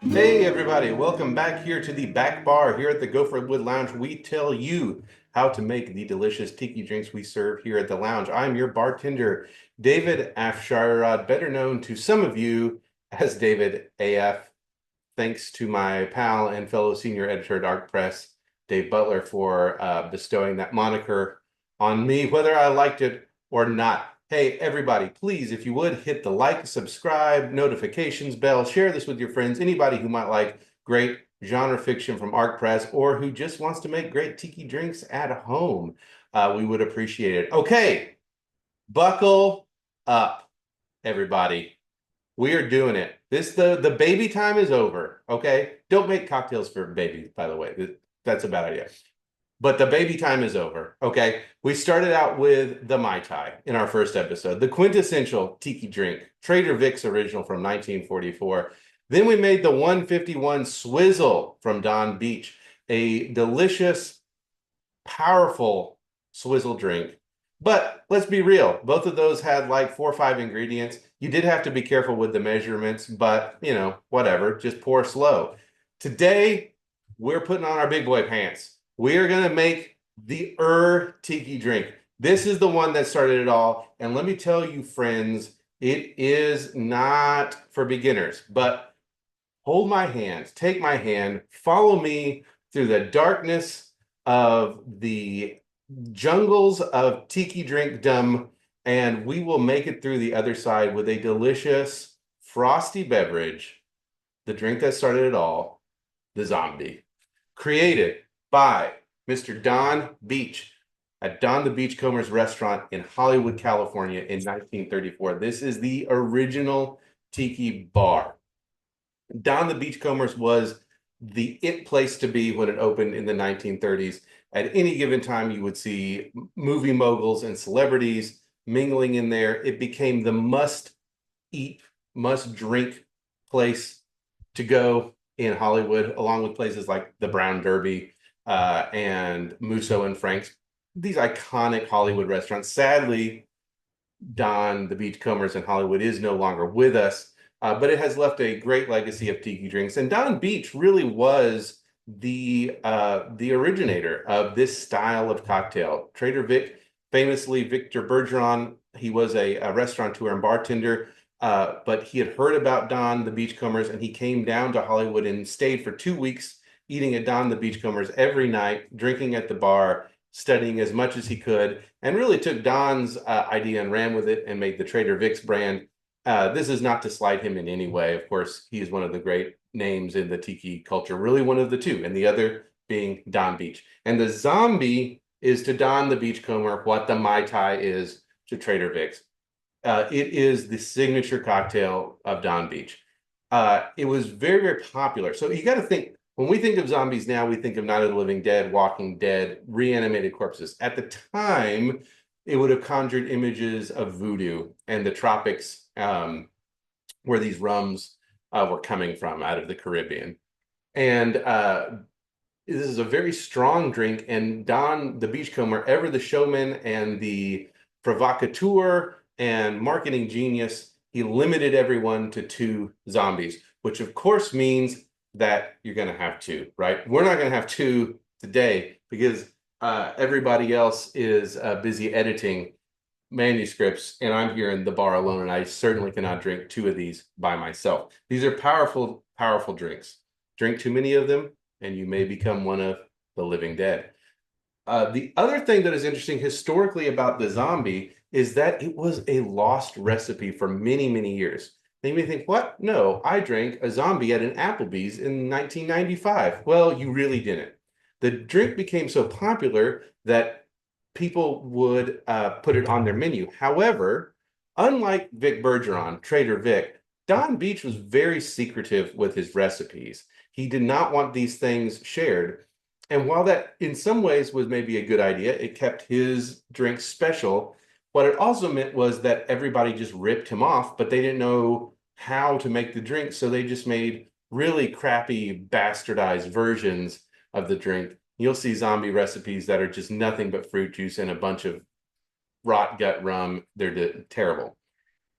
Hey everybody, welcome back here to the back bar here at the Gopher Wood Lounge. We tell you how to make the delicious tiki drinks we serve here at the lounge. I'm your bartender, David Afsharad, better known to some of you as David AF. Thanks to my pal and fellow senior editor at Arc Press, Dave Butler, for bestowing that moniker on me, whether I liked it or not. Hey, everybody, please, if you would, hit the like, subscribe, notifications bell, share this with your friends, anybody who might like great genre fiction from Arc Press or who just wants to make great tiki drinks at home. We would appreciate it. Okay, buckle up, everybody. We are doing it. The baby time is over. Okay. Don't make cocktails for babies, by the way. That's a bad idea. But the baby time is over. Okay. We started out with the Mai Tai in our first episode, the quintessential tiki drink, Trader Vic's original from 1944. Then we made the 151 Swizzle from Don Beach, a delicious, powerful swizzle drink. But let's be real, both of those had like 4 or 5 ingredients. You did have to be careful with the measurements, but whatever, just pour slow. Today, we're putting on our big boy pants. We are going to make the Tiki drink. This is the one that started it all. And let me tell you, friends, it is not for beginners, but hold my hand, take my hand, follow me through the darkness of the jungles of tiki drinkdom, and we will make it through the other side with a delicious frosty beverage, the drink that started it all, the zombie, created by Mr. Don Beach at Don the Beachcombers restaurant in Hollywood, California in 1934. This is the original tiki bar. Don the Beachcombers was the it place to be when it opened in the 1930s. At any given time, you would see movie moguls and celebrities mingling in there. It became the must eat, must drink place to go in Hollywood, along with places like the Brown Derby and Musso and Frank's. These iconic Hollywood restaurants. Sadly, Don the Beachcombers in Hollywood is no longer with us, but it has left a great legacy of tiki drinks. And Don Beach really was the originator of this style of cocktail. Trader Vic, famously Victor Bergeron, he was a restaurateur and bartender, but he had heard about Don the Beachcombers, and he came down to Hollywood and stayed for 2 weeks, eating at Don the Beachcombers every night, drinking at the bar, studying as much as he could, and really took Don's idea and ran with it and made the Trader Vic's brand. This is not to slight him in any way. Of course, he is one of the great names in the tiki culture, really one of the two, and the other being Don Beach. And the zombie is to Don the Beachcomber what the Mai Tai is to Trader Vic's. It is the signature cocktail of Don Beach. It was very, very popular. So you got to think, when we think of zombies now, we think of Night of the Living Dead, Walking Dead, reanimated corpses. At the time, it would have conjured images of voodoo and the tropics, where these rums were coming from out of the Caribbean. And this is a very strong drink. And Don the Beachcomber, ever the showman and the provocateur and marketing genius, he limited everyone to 2 zombies, which of course means that you're going to have 2, right? We're not going to have 2 today because everybody else is busy editing manuscripts, and I'm here in the bar alone, and I certainly cannot drink 2 of these by myself. These are powerful, powerful drinks. Drink too many of them, and you may become one of the living dead. The other thing that is interesting historically about the zombie is that it was a lost recipe for many, many years. They may think, what? No, I drank a zombie at an Applebee's in 1995. Well, you really didn't. The drink became so popular that people would put it on their menu. However, unlike Vic Bergeron, Trader Vic, Don Beach was very secretive with his recipes. He did not want these things shared. And while that in some ways was maybe a good idea, it kept his drink special. What it also meant was that everybody just ripped him off, but they didn't know how to make the drink. So they just made really crappy, bastardized versions of the drink. You'll see zombie recipes that are just nothing but fruit juice and a bunch of rot gut rum. They're terrible.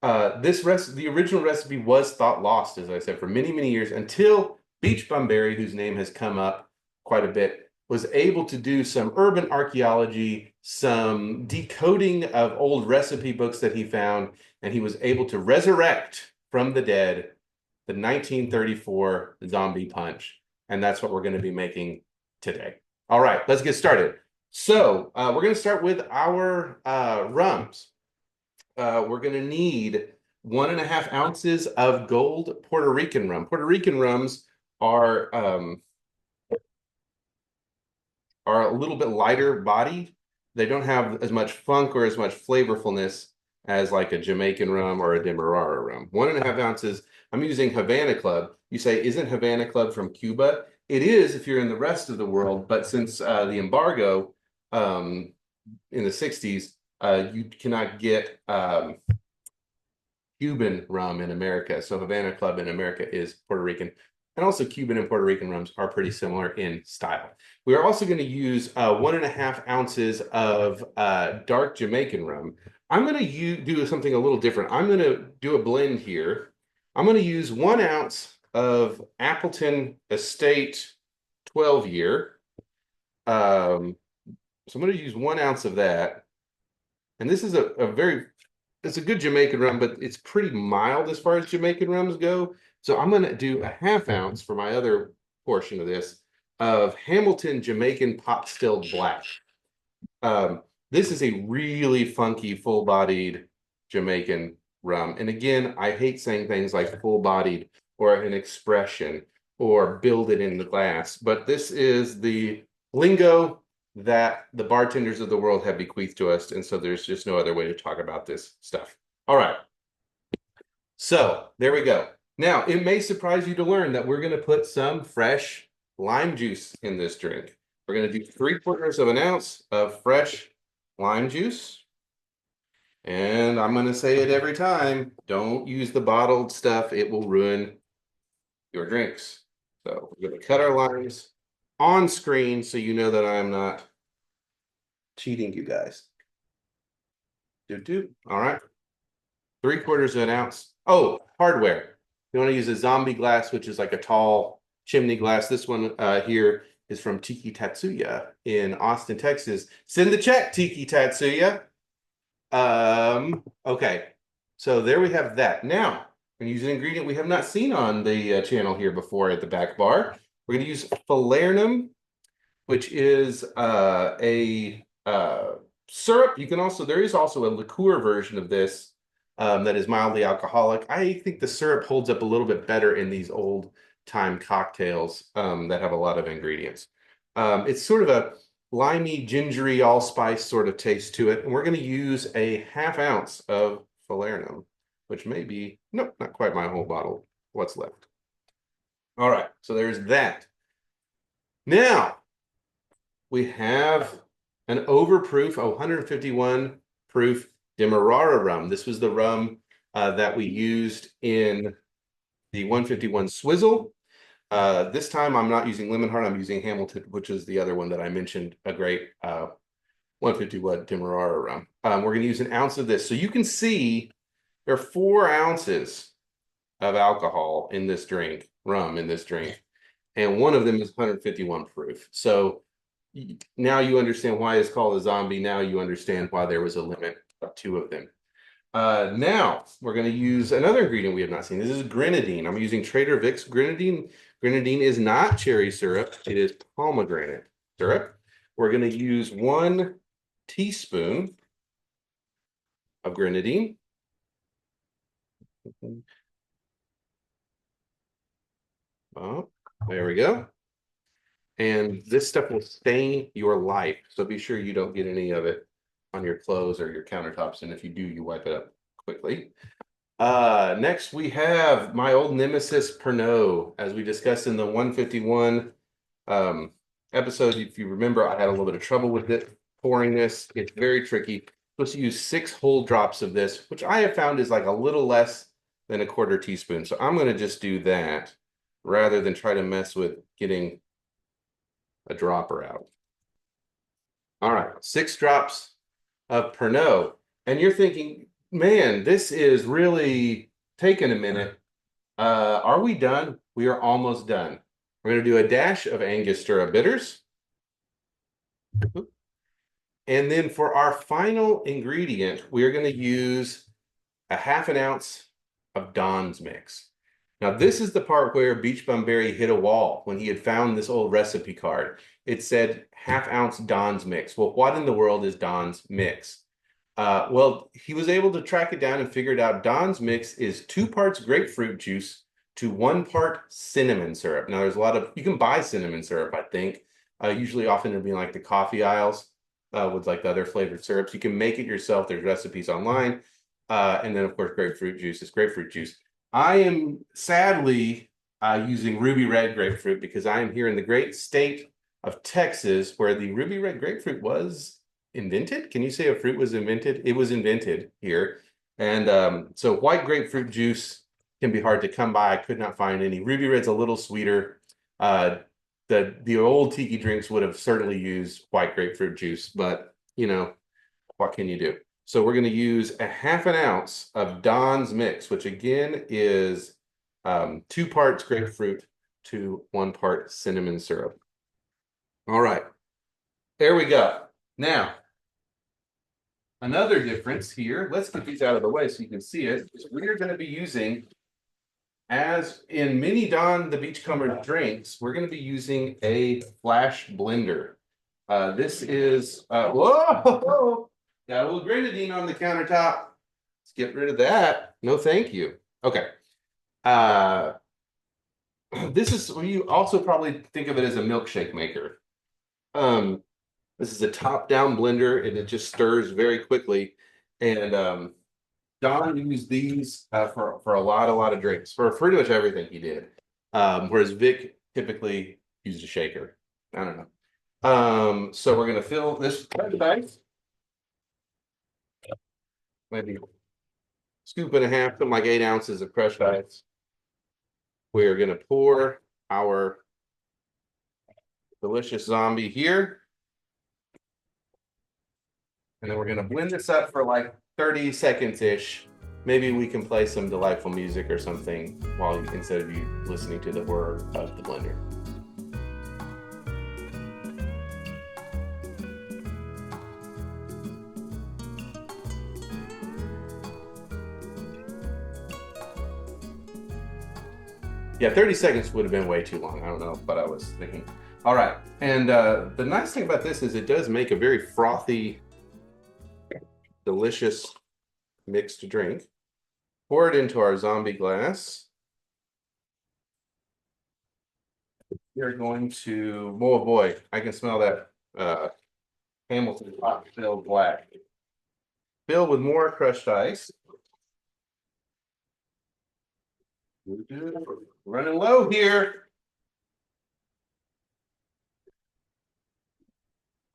The original recipe was thought lost, as I said, for many, many years until Beach Bum Berry, whose name has come up quite a bit, was able to do some urban archaeology, some decoding of old recipe books that he found, and he was able to resurrect from the dead the 1934 zombie punch. And that's what we're going to be making today. All right, let's get started. So we're going to start with our rums. We're going to need 1.5 ounces of gold Puerto Rican rum. Puerto Rican rums are a little bit lighter bodied. They don't have as much funk or as much flavorfulness as like a Jamaican rum or a Demerara rum. 1.5 ounces. I'm using Havana Club. You say, isn't Havana Club from Cuba? It is if you're in the rest of the world, but since the embargo in the 60s, you cannot get Cuban rum in America. So Havana Club in America is Puerto Rican. And also Cuban and Puerto Rican rums are pretty similar in style. We are also going to use 1.5 ounces of dark Jamaican rum. I'm going to do something a little different. I'm going to do a blend here. I'm going to use 1 ounce of Appleton Estate 12 year. So I'm going to use 1 ounce of that. And this is it's a good Jamaican rum, but it's pretty mild as far as Jamaican rums go. So I'm going to do a 1/2 ounce for my other portion of this of Hamilton Jamaican Pot Stilled Black. This is a really funky, full-bodied Jamaican rum. And again, I hate saying things like full-bodied or an expression or build it in the glass, but this is the lingo that the bartenders of the world have bequeathed to us. And so there's just no other way to talk about this stuff. All right. So there we go. Now, it may surprise you to learn that we're going to put some fresh lime juice in this drink. We're going to do 3/4 ounce of fresh lime juice. And I'm going to say it every time. Don't use the bottled stuff. It will ruin your drinks. So we're going to cut our limes on screen so you know that I'm not cheating you guys. All right. 3/4 ounce. Oh, hardware. You want to use a zombie glass, which is like a tall chimney glass. This one here is from Tiki Tatsuya in Austin, Texas. Send the check, Tiki Tatsuya. Okay. So there we have that. Now, we're going to use an ingredient we have not seen on the channel here before at the back bar. We're going to use falernum, which is a syrup. There is also a liqueur version of this that is mildly alcoholic. I think the syrup holds up a little bit better in these old time cocktails that have a lot of ingredients. It's sort of a limey, gingery, allspice sort of taste to it. And we're going to use a 1/2 ounce of falernum, which may be, nope, not quite my whole bottle. What's left? All right, so there's that. Now, we have an overproof, 151 proof Demerara rum. This was the rum that we used in the 151 Swizzle. This time I'm not using Lemon Heart, I'm using Hamilton, which is the other one that I mentioned, a great 151 Demerara rum. We're going to use 1 ounce of this. So you can see there are 4 ounces of alcohol in this drink, rum in this drink, and one of them is 151 proof. So now you understand why it's called a zombie. Now you understand why there was a limit of 2 of them. Now we're going to use another ingredient we have not seen. This is grenadine. I'm using Trader Vic's grenadine. Grenadine is not cherry syrup. It is pomegranate syrup. We're going to use 1 teaspoon of grenadine. Oh, there we go. And this stuff will stain your life. So be sure you don't get any of it on your clothes or your countertops. And if you do, you wipe it up quickly. Next, we have my old nemesis, Pernod. As we discussed in the 151 episode, if you remember, I had a little bit of trouble with it pouring this. It's very tricky. I'm supposed to use 6 whole drops of this, which I have found is like a little less than 1/4 teaspoon. So I'm going to just do that rather than try to mess with getting a dropper out. All right, 6 drops of Pernod. And you're thinking, man, this is really taking a minute. Are we done? We are almost done. We're going to do a dash of Angostura bitters. And then for our final ingredient, we're going to use a half an ounce of Don's mix. Now, this is the part where Beach Bum Berry hit a wall when he had found this old recipe card. It said half ounce Don's mix. Well, what in the world is Don's mix? Well, he was able to track it down and figure it out. Don's mix is 2 parts grapefruit juice to 1 part cinnamon syrup. Now, there's a lot of, you can buy cinnamon syrup, I think. Usually often it'll be in like the coffee aisles with like the other flavored syrups. You can make it yourself. There's recipes online. And then, of course, grapefruit juice is grapefruit juice. I am sadly using ruby red grapefruit because I am here in the great state of Texas where the ruby red grapefruit was invented. Can you say a fruit was invented? It was invented here. And so white grapefruit juice can be hard to come by. I could not find any. Ruby red's a little sweeter. The old tiki drinks would have certainly used white grapefruit juice, but you know, what can you do? So we're going to use a half an ounce of Don's mix, which again is 2 parts grapefruit to 1 part cinnamon syrup. All right, there we go. Now, another difference here, let's get these out of the way so you can see it, is we're going to be using, as in many Don the Beachcomber drinks, we're going to be using a flash blender. This is, whoa! Got a little grenadine on the countertop. Let's get rid of that. No, thank you. Okay. This is, you also probably think of it as a milkshake maker. This is a top-down blender, and it just stirs very quickly. And Don used these for a lot of drinks, for pretty much everything he did. Whereas Vic typically used a shaker. I don't know. So we're gonna fill this bag. Maybe scoop and a half, something like 8 ounces of crushed ice. We're going to pour our delicious zombie here. And then we're going to blend this up for like 30 seconds-ish. Maybe we can play some delightful music or something while instead of you listening to the whir of the blender. Yeah, 30 seconds would have been way too long. I don't know what I was thinking. All right. And the nice thing about this is it does make a very frothy, delicious mixed drink. Pour it into our zombie glass. We're going to, oh boy, I can smell that Hamilton Cocktail Black. Fill with more crushed ice. Running low here.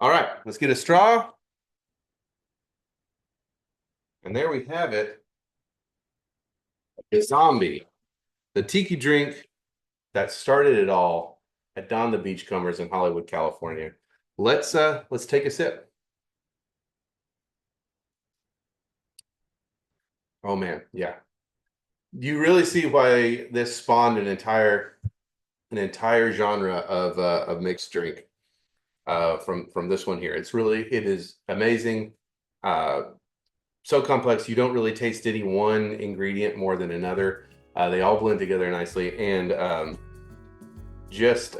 All right, let's get a straw. And there we have it. A zombie. The tiki drink that started it all at Don the Beachcombers in Hollywood, California. Let's take a sip. Oh man, yeah. You really see why this spawned an entire genre of mixed drink from this one here. It is amazing. So complex, you don't really taste any one ingredient more than another. They all blend together nicely, and just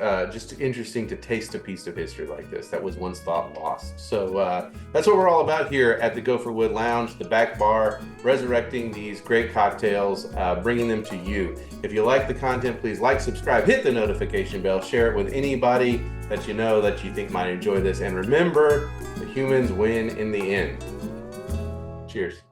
interesting to taste a piece of history like this that was once thought lost. So that's what we're all about here at the Gopher Wood Lounge, the back bar, resurrecting these great cocktails, bringing them to you. If you like the content, please like, subscribe, hit the notification bell, share it with anybody that you know that you think might enjoy this, and remember, the humans win in the end. Cheers.